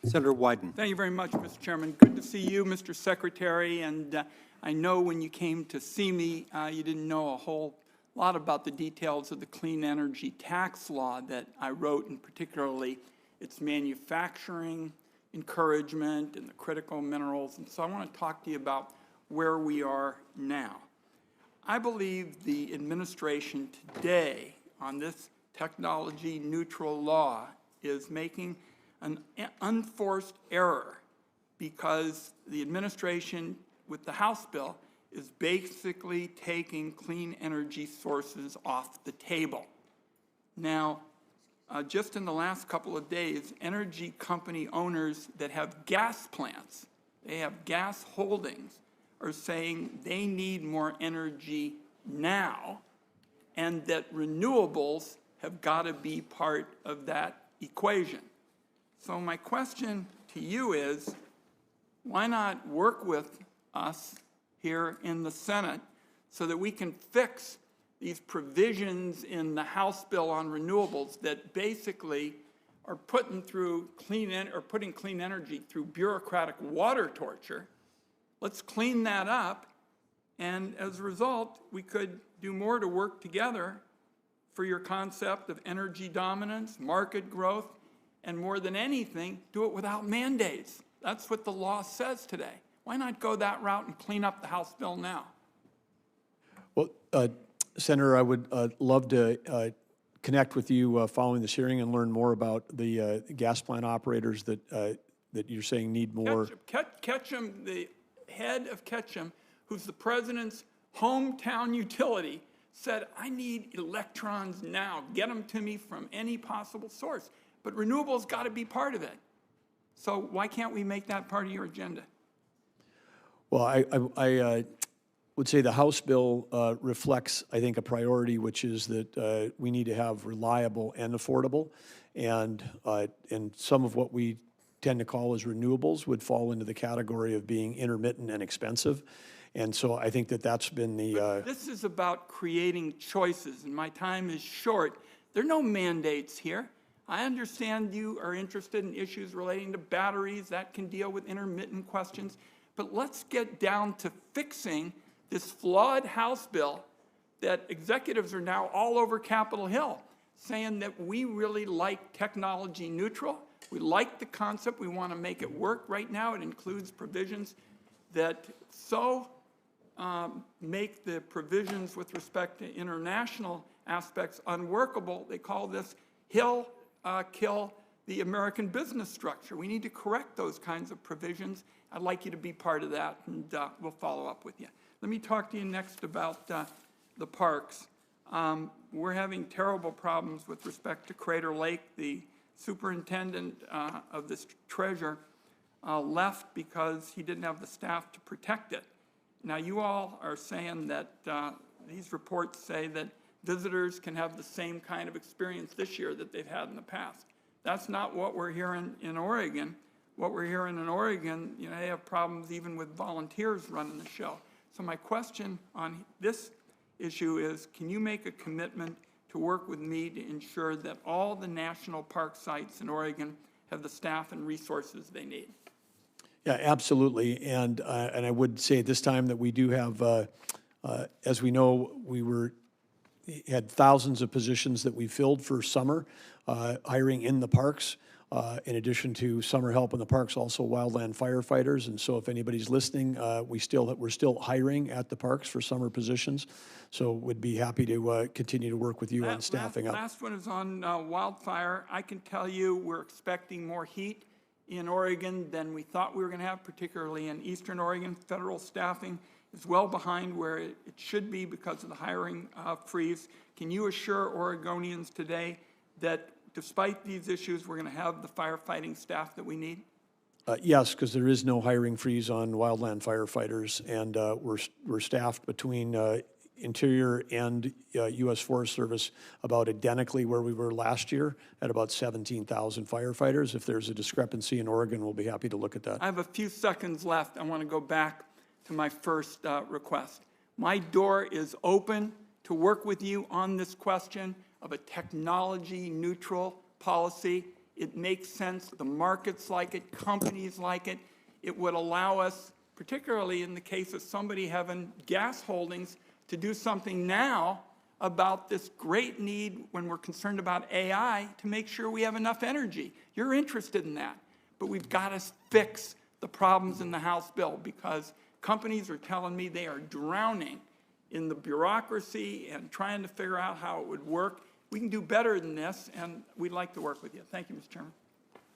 Senator Wyden. Thank you very much, Mr. Chairman. Good to see you, Mr. Secretary. And I know when you came to see me, you didn't know a whole lot about the details of the clean energy tax law that I wrote, and particularly its manufacturing encouragement and the critical minerals. And so I want to talk to you about where we are now. I believe the administration today on this technology neutral law is making an unforced error, because the administration with the House bill is basically taking clean energy sources off the table. Now, just in the last couple of days, energy company owners that have gas plants, they have gas holdings, are saying they need more energy now, and that renewables have got to be part of that equation. So my question to you is, why not work with us here in the Senate so that we can fix these provisions in the House bill on renewables that basically are putting clean energy through bureaucratic water torture? Let's clean that up, and as a result, we could do more to work together for your concept of energy dominance, market growth, and more than anything, do it without mandates. That's what the law says today. Why not go that route and clean up the House bill now? Well, Senator, I would love to connect with you following this hearing and learn more about the gas plant operators that you're saying need more. Ketchum, the head of Ketchum, who's the president's hometown utility, said, I need electrons now. Get them to me from any possible source. But renewables got to be part of it. So why can't we make that part of your agenda? Well, I would say the House bill reflects, I think, a priority, which is that we need to have reliable and affordable, and some of what we tend to call as renewables would fall into the category of being intermittent and expensive. And so I think that that's been the... This is about creating choices, and my time is short. There are no mandates here. I understand you are interested in issues relating to batteries that can deal with intermittent questions, but let's get down to fixing this flawed House bill that executives are now all over Capitol Hill saying that we really like technology neutral. We like the concept. We want to make it work. Right now it includes provisions that make the provisions with respect to international aspects unworkable. They call this kill the American business structure. We need to correct those kinds of provisions. I'd like you to be part of that, and we'll follow up with you. Let me talk to you next about the parks. We're having terrible problems with respect to Crater Lake. The superintendent of this treasure left because he didn't have the staff to protect it. Now, you all are saying that these reports say that visitors can have the same kind of experience this year that they've had in the past. That's not what we're hearing in Oregon. What we're hearing in Oregon, they have problems even with volunteers running the show. So my question on this issue is, can you make a commitment to work with me to ensure that all the national park sites in Oregon have the staff and resources they need? Yeah, absolutely. And I would say at this time that we do have, as we know, had thousands of positions that we filled for summer, hiring in the parks. In addition to summer help in the parks, also wildland firefighters. And so if anybody's listening, we're still hiring at the parks for summer positions. So would be happy to continue to work with you on staffing up. Last one is on Wildfire. I can tell you we're expecting more heat in Oregon than we thought we were going to have, particularly in Eastern Oregon. Federal staffing is well behind where it should be because of the hiring freeze. Can you assure Oregonians today that despite these issues, we're going to have the firefighting staff that we need? Yes, because there is no hiring freeze on wildland firefighters, and we're staffed between Interior and U.S. Forest Service about identically where we were last year at about 17,000 firefighters. If there's a discrepancy in Oregon, we'll be happy to look at that. I have a few seconds left. I want to go back to my first request. My door is open to work with you on this question of a technology-neutral policy. It makes sense. The markets like it. Companies like it. It would allow us, particularly in the case of somebody having gas holdings, to do something now about this great need when we're concerned about AI to make sure we have enough energy. You're interested in that. But we've got to fix the problems in the House bill because companies are telling me they are drowning in the bureaucracy and trying to figure out how it would work. We can do better than this, and we'd like to work with you. Thank you, Mr. Chairman.